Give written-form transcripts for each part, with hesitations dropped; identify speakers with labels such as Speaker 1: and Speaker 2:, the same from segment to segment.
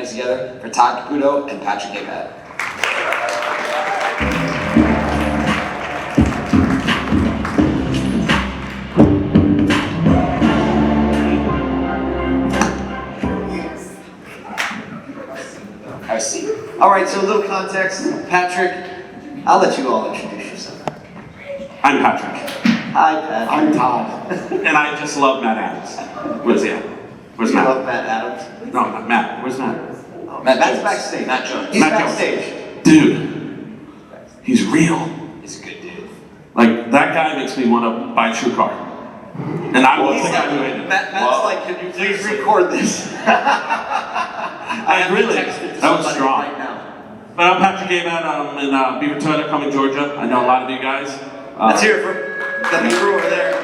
Speaker 1: hands together for Todd Caputo and Patrick Abad. Have a seat. All right, so a little context. Patrick, I'll let you all introduce yourself.
Speaker 2: I'm Patrick.
Speaker 1: Hi, Patrick.
Speaker 3: I'm Todd.
Speaker 2: And I just love Matt Adams. Where's he at? Where's
Speaker 1: You
Speaker 2: Matt?
Speaker 1: love Matt Adams?
Speaker 2: No, not Matt. Where's Matt?
Speaker 1: Oh, Matt's backstage.
Speaker 4: Matt Jones.
Speaker 1: He's
Speaker 2: Matt Jones.
Speaker 1: backstage.
Speaker 2: Dude, he's real.
Speaker 4: He's a good dude.
Speaker 2: Like, that guy makes me want to buy a true car. And I was the guy who hated it.
Speaker 1: Matt's like, can you please record this? I have
Speaker 2: really?
Speaker 1: texted to
Speaker 2: That was
Speaker 1: somebody
Speaker 2: strong.
Speaker 1: right now.
Speaker 2: But I'm Patrick Abad. I'm in Beaver, Tacoma, Georgia. I know a lot of you guys.
Speaker 1: Let's hear it for the crew over there.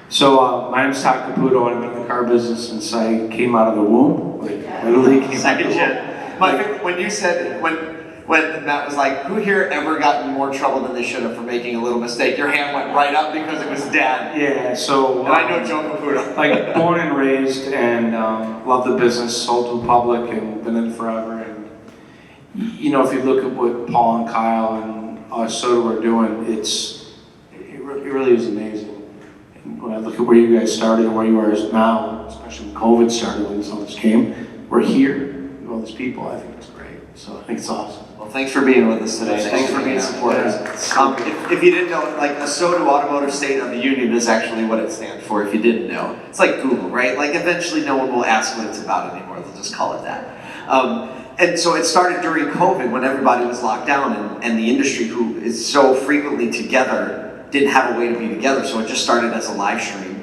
Speaker 3: So my name's Todd Caputo. I've been in the car business since I came out of the womb. Like literally came out of
Speaker 1: Second
Speaker 3: the
Speaker 1: gen.
Speaker 3: womb.
Speaker 1: My favorite, when you said, when Matt was like, who here ever got in more trouble than they should have for making a little mistake? Your hand went right up because it was Dad.
Speaker 3: Yeah, so
Speaker 1: And I know Joe Caputo.
Speaker 3: like born and raised and love the business, sold to public and been in forever. And you know, if you look at what Paul and Kyle and ASOTU are doing, it really is amazing. And when I look at where you guys started and where you are now, especially when COVID started, when all this came, we're here with all these people. I think it's great. So I think it's awesome.
Speaker 1: Well, thanks for being with us today. Thanks for being supporters. If you didn't know, like ASOTU Automotive State of the Union is actually what it stands for, if you didn't know. It's like Google, right? Like eventually no one will ask what it's about anymore. They'll just call it that. And so it started during COVID when everybody was locked down and the industry, who is so frequently together, didn't have a way to be together. So it just started as a live stream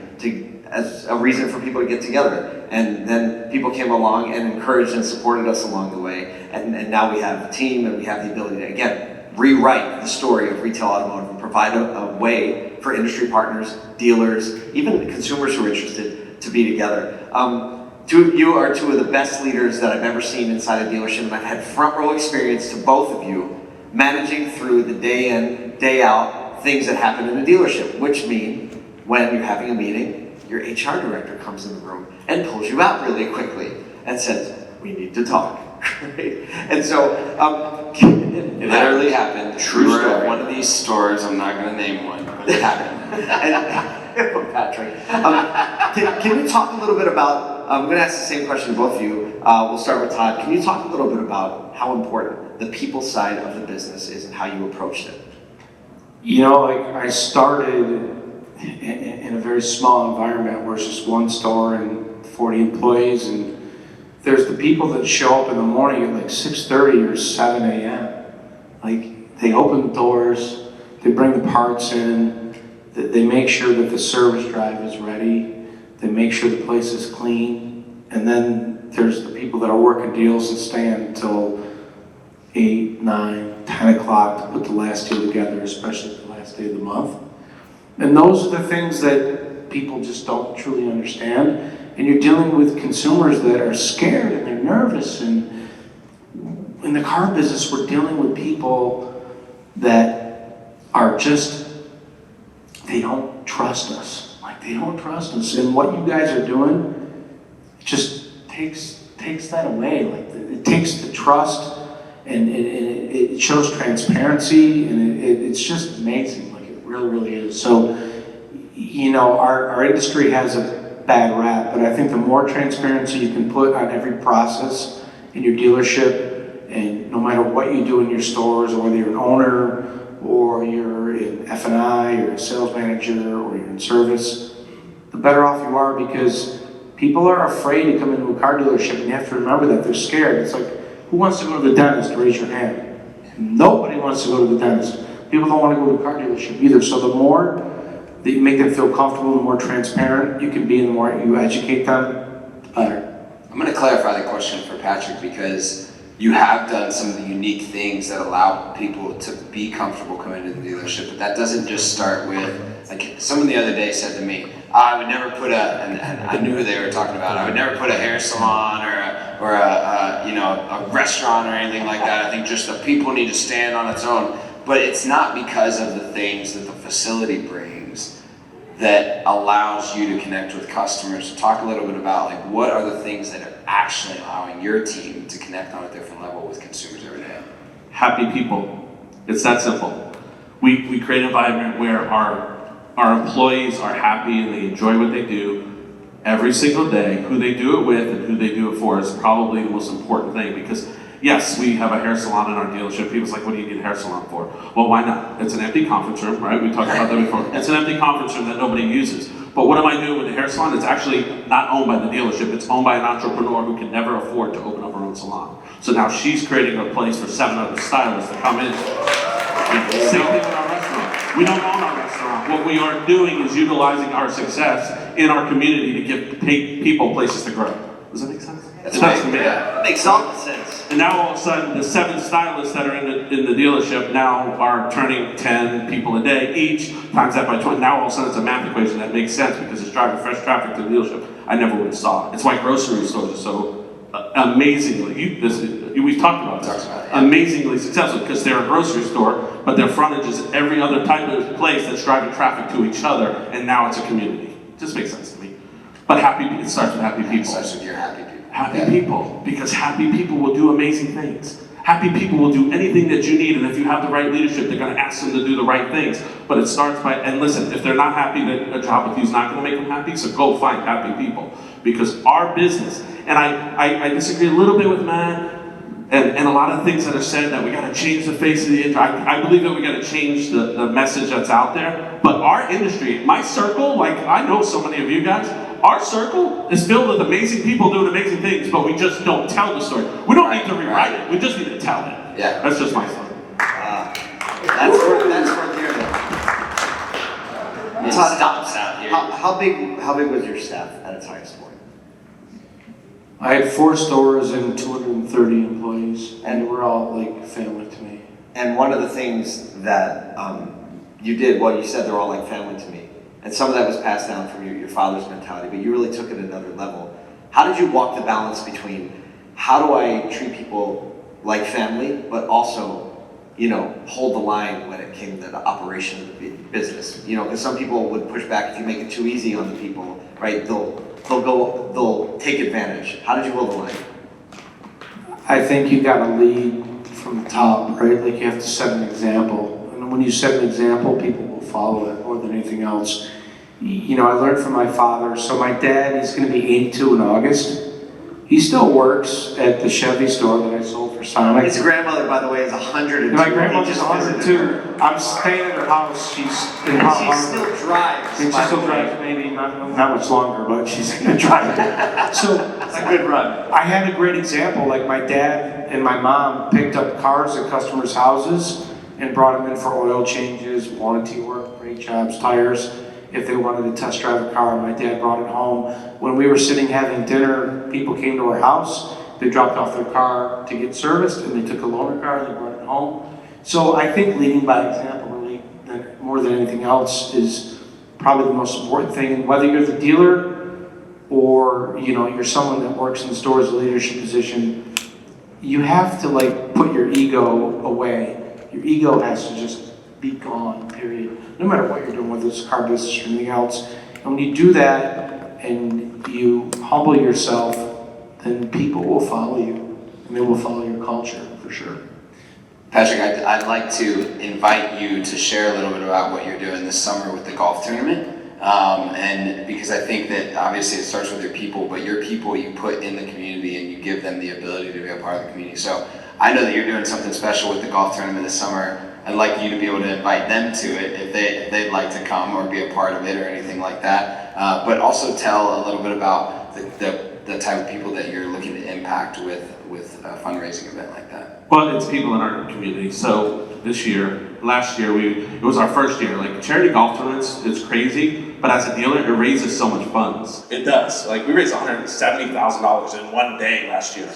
Speaker 1: as a reason for people to get together. And then people came along and encouraged and supported us along the way. And now we have a team and we have the ability to, again, rewrite the story of retail automotive and provide a way for industry partners, dealers, even consumers who are interested to be together. You are two of the best leaders that I've ever seen inside a dealership, and I've had front row experience to both of you managing through the day in, day out things that happen in a dealership, which mean when you're having a meeting, your HR director comes in the room and pulls you out really quickly and says, we need to talk. Right? And so,
Speaker 4: It literally happened.
Speaker 1: True
Speaker 4: We were
Speaker 1: story.
Speaker 4: at one of these stores, I'm not going to name one, but it happened.
Speaker 1: and, Patrick, can you talk a little bit about, I'm going to ask the same question to both of you. We'll start with Todd. Can you talk a little bit about how important the people side of the business is and how you approached it?
Speaker 3: You know, like I started in a very small environment where it's just one store and 40 employees, and there's the people that show up in the morning at like 6:30 or 7 a.m. Like they open the doors, they bring the parts in, they make sure that the service drive is ready, they make sure the place is clean, and then there's the people that are working deals and staying until 8, 9, 10 o'clock to put the last deal together, especially the last day of the month. And those are the things that people just don't truly understand. And you're dealing with consumers that are scared and they're nervous. And in the car business, we're dealing with people that are just, they don't trust us. Like they don't trust us. And what you guys are doing just takes that away. Like it takes the trust, and it shows transparency, and it's just amazing. Like it really, really is. So, you know, our industry has a bad rap, but I think the more transparency you can put on every process in your dealership, and no matter what you do in your stores, or whether you're an owner, or you're in F&I, or a sales manager, or you're in service, the better off you are, because people are afraid to come into a car dealership, and you have to remember that they're scared. It's like, who wants to go to the dentist? Raise your hand. Nobody wants to go to the dentist. People don't want to go to a car dealership either. So the more that you make them feel comfortable, the more transparent you can be, and the more you educate them, the better.
Speaker 4: I'm going to clarify the question for Patrick, because you have done some of the unique things that allow people to be comfortable coming to the dealership, but that doesn't just start with, like someone the other day said to me, I would never put and I knew who they were talking about, I would never put a hair salon or a restaurant or anything like that. I think just the people need to stand on its own. But it's not because of the things that the facility brings that allows you to connect with customers. Talk a little bit about like what are the things that are actually allowing your team to connect on a different level with consumers every day.
Speaker 2: Happy people. It's that simple. We create an environment where our employees are happy and they enjoy what they do every single day. Who they do it with and who they do it for is probably the most important thing, because yes, we have a hair salon in our dealership. People's like, what do you need a hair salon for? Well, why not? It's an empty conference room, right? We talked about that before. It's an empty conference room that nobody uses. But what am I doing with the hair salon? It's actually not owned by the dealership. It's owned by an entrepreneur who can never afford to open up her own salon. So now she's creating a place for 7 other stylists to come in. Same thing with our restaurant. We don't own our restaurant. What we are doing is utilizing our success in our community to give people places to grow. Does that make sense?
Speaker 1: That's
Speaker 2: It does to
Speaker 1: right.
Speaker 2: me.
Speaker 1: Yeah, makes all the sense.
Speaker 2: And now all of a sudden, the 7 stylists that are in the dealership now are turning 10 people a day each, times that by 20. Now all of a sudden it's a math equation that makes sense because it's driving fresh traffic to the dealership. I never would have saw it. It's why grocery stores are so amazingly, we've talked about this, amazingly successful because they're a grocery store, but their frontage is every other type of place that's driving traffic to each other, and now it's a community. It just makes sense to me. But it starts with happy people.
Speaker 4: It starts with your happy people.
Speaker 2: Happy people, because happy people will do amazing things. Happy people will do anything that you need, and if you have the right leadership, they're going to ask them to do the right things. But it starts by, and listen, if they're not happy, then a job with you is not going to make them happy, so go find happy people. Because our business, and I disagree a little bit with Matt, and a lot of things that are said that we got to change the face of the industry. I believe that we got to change the message that's out there. But our industry, my circle, like I know so many of you guys, our circle is filled with amazing people doing amazing things, but we just don't tell the story. We don't need to rewrite it. We just need to tell it.
Speaker 4: Yeah.
Speaker 2: That's just my story.
Speaker 1: That's worth hearing.
Speaker 4: It
Speaker 1: Todd,
Speaker 4: stops out here.
Speaker 1: how big was your staff at its highest point?
Speaker 3: I had 4 stores and 230 employees, and they were all like family to me.
Speaker 1: And one of the things that you did, well, you said they're all like family to me. And some of that was passed down from your father's mentality, but you really took it another level. How did you walk the balance between how do I treat people like family, but also, hold the line when it came to the operation of the business? Because some people would push back if you make it too easy on the people, right? They'll take advantage. How did you hold the line?
Speaker 3: I think you got to lead from the top, right? Like you have to set an example. And when you set an example, people will follow it more than anything else. I learned from my father. So my dad, he's going to be 82 in August. He still works at the Chevy store that I sold for Sonic.
Speaker 1: His grandmother, by the way, is 102.
Speaker 3: My grandmother's
Speaker 1: He just visited her.
Speaker 3: 102. I'm staying at her house. She's in
Speaker 1: And
Speaker 3: Hot
Speaker 1: she
Speaker 3: Harbor.
Speaker 1: still drives.
Speaker 3: And she
Speaker 1: by
Speaker 3: still
Speaker 1: the way.
Speaker 3: drives, maybe not much longer, but she's gonna drive it. So
Speaker 1: It's a good run.
Speaker 3: I had a great example. Like my dad and my mom picked up cars at customers' houses and brought them in for oil changes, warranty work, brake jobs, tires. If they wanted to test drive a car, my dad brought it home. When we were sitting having dinner, people came to our house. They dropped off their car to get serviced, and they took a loaner car and they brought it home. So I think leading by example, really, more than anything else, is probably the most important thing. And whether you're the dealer or you're someone that works in the store as a leadership position, you have to put your ego away. Your ego has to just be gone, period. No matter what you're doing, whether it's car business or anything else. And when you do that and you humble yourself, then people will follow you, and they will follow your culture for sure.
Speaker 4: Patrick, I'd like to invite you to share a little bit about what you're doing this summer with the golf tournament. And because I think that obviously it starts with your people, but your people you put in the community and you give them the ability to be a part of the community. So I know that you're doing something special with the golf tournament this summer. I'd like you to be able to invite them to it if they'd like to come or be a part of it or anything like that. But also tell a little bit about the type of people that you're looking to impact with a fundraising event like that.
Speaker 2: Well, it's people in our community. So last year, it was our first year. Like charity golf tournaments, it's crazy, but as a dealer, it raises so much funds. It does. Like we raised $170,000 in one day last year,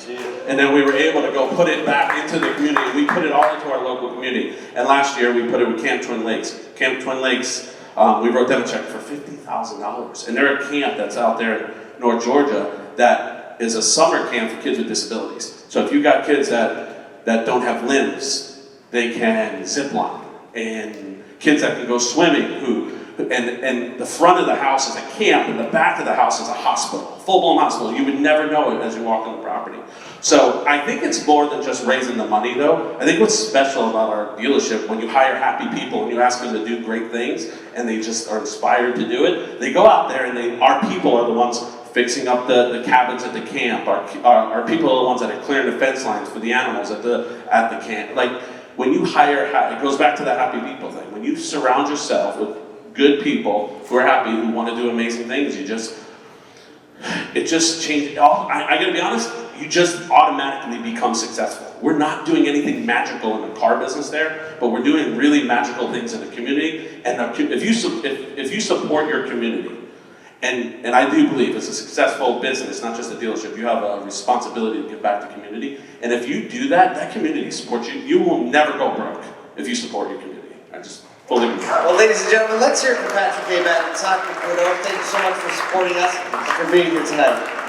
Speaker 2: and then we were able to go put it back into the community. We put it all into our local community, and last year we put it with Camp Twin Lakes. Camp Twin Lakes, we wrote them a check for $50,000, and they're a camp that's out there in North Georgia that is a summer camp for kids with disabilities. So if you've got kids that don't have limbs, they can zip line, and kids that can go swimming who and the front of the house is a camp, and the back of the house is a hospital, full-blown hospital. You would never know it as you walk on the property. So I think it's more than just raising the money, though. I think what's special about our dealership, when you hire happy people and you ask them to do great things, and they just are inspired to do it, they go out there and our people are the ones fixing up the cabins at the camp. Our people are the ones that are clearing the fence lines for the animals at the camp. Like, when you hire, it goes back to that happy people thing. When you surround yourself with good people who are happy, who want to do amazing things, it just changes. I gotta be honest, you just automatically become successful. We're not doing anything magical in the car business there, but we're doing really magical things in the community. And if you support your community, and I do believe it's a successful business, not just a dealership, you have a responsibility to give back to the community. And if you do that, that community supports you. You will never go broke if you support your community. I just fully agree.
Speaker 1: Well, ladies and gentlemen, let's hear it for Patrick Abad and Todd Caputo. Thank you so much for supporting us and for being here tonight.